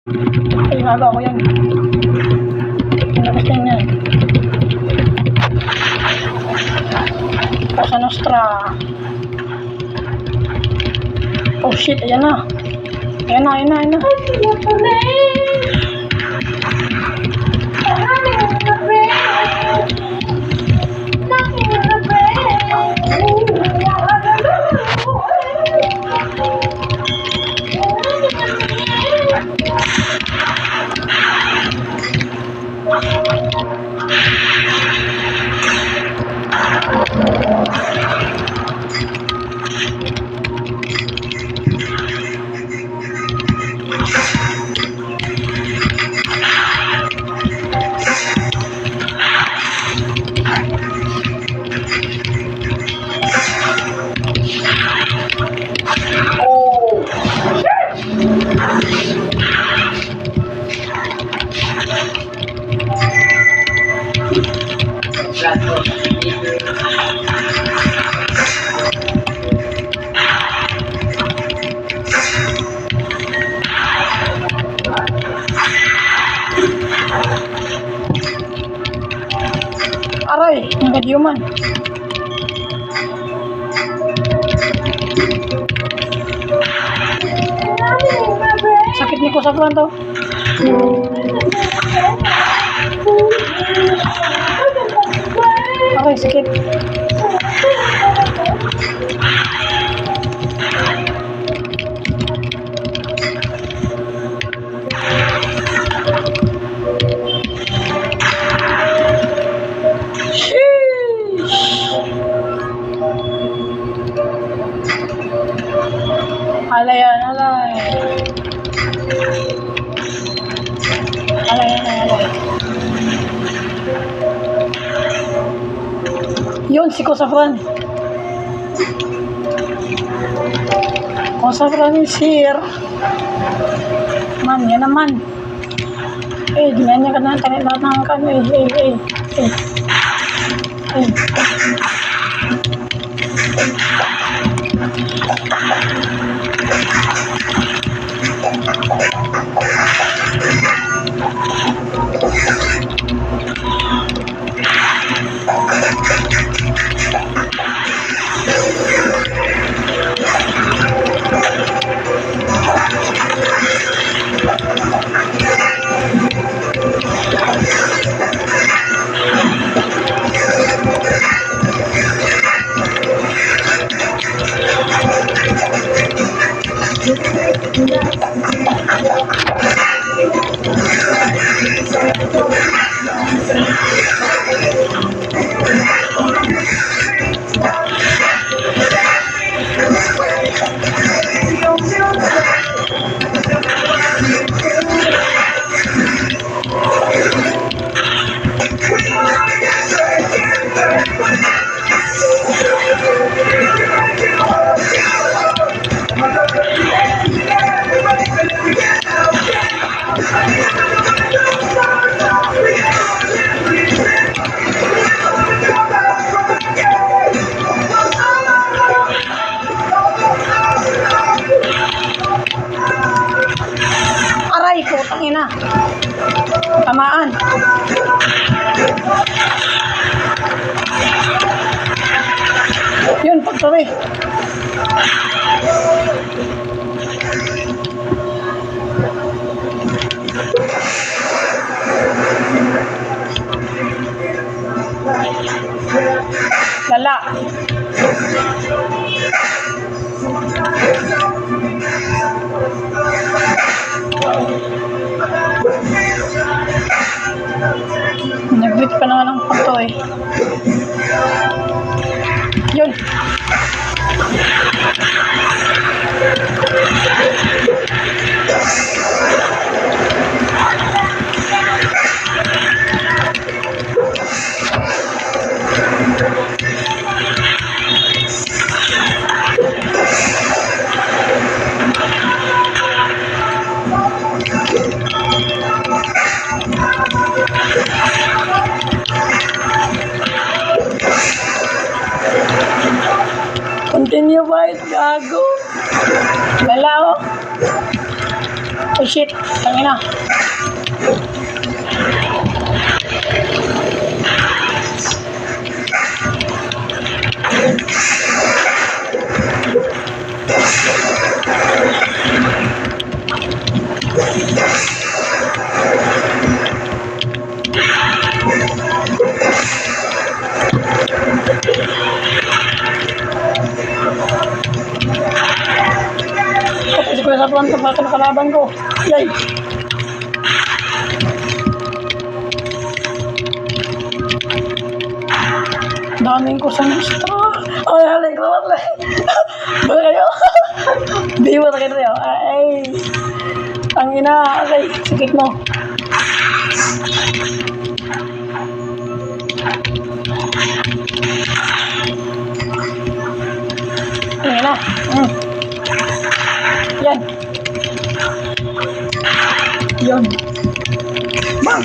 Ay, haba ko yan. Labas na yan. Cosa Nostra. Oh shit, ayan na. Ayan na. Aray, nag-human. Sakit ni ko sa planto. Aray, sakit. Alay. Yun, si Kosafran. Kosafran is here. Man, yan naman. Dinanya ka na lahat ng kano. Aray, putang ina. Tamaan. Yun, pagtuloy. Lala. Nag-blit pa naman ang pagto eh. Yun. Continue ba? Gago. Wala oh. Oh shit, tangina. Tapos ko sa tuwan sa mga kalaban ko. Yay! Daming ko sa gusto. Oh, halay ko wala. Wala kayo. Di mo na kayo. Ay. Ang ina, okay, sikit mo. Ang ina. Yan. Yun. Bang.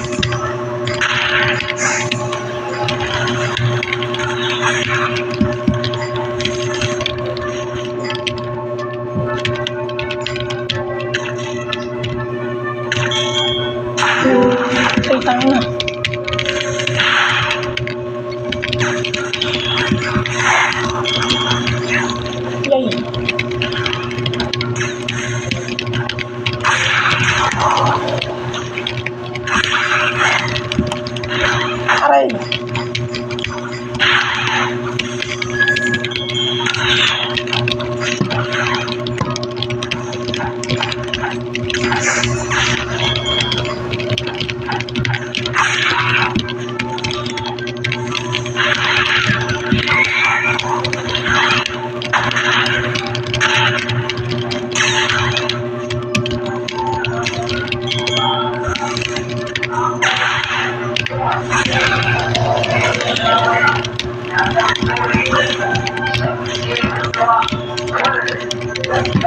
Ay, tangina. Yay. Aray.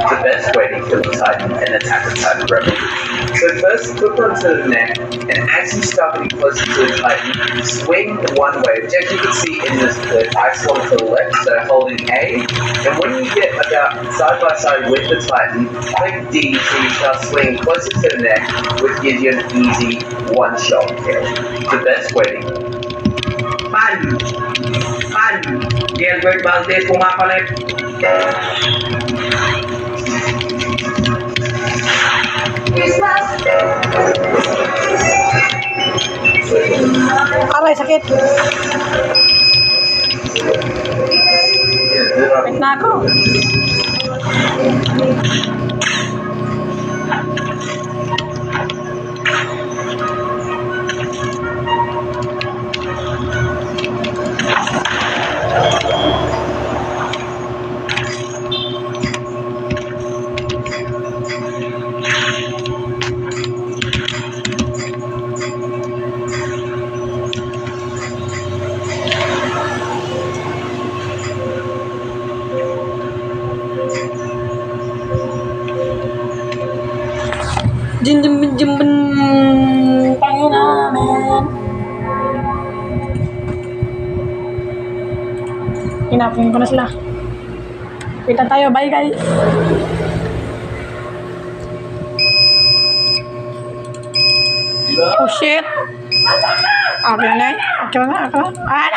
The best way to kill a Titan and attack a Titan revolution. So first, hook onto the neck, and as you start getting closer to the Titan, swing one way, which as you can see in this clip, I swung to the left, so holding A, and when you get about side by side with the Titan, click D so you start swinging closer to the neck, which gives you an easy one-shot kill. The best way to Gilbert Valdez pumapalit. Aray, sakit. Wait na ako. Jimben Pangina, man. Hinapin ko na sila. Kita tayo, bye guys. Oh shit. Okay na. Okay na. Ah,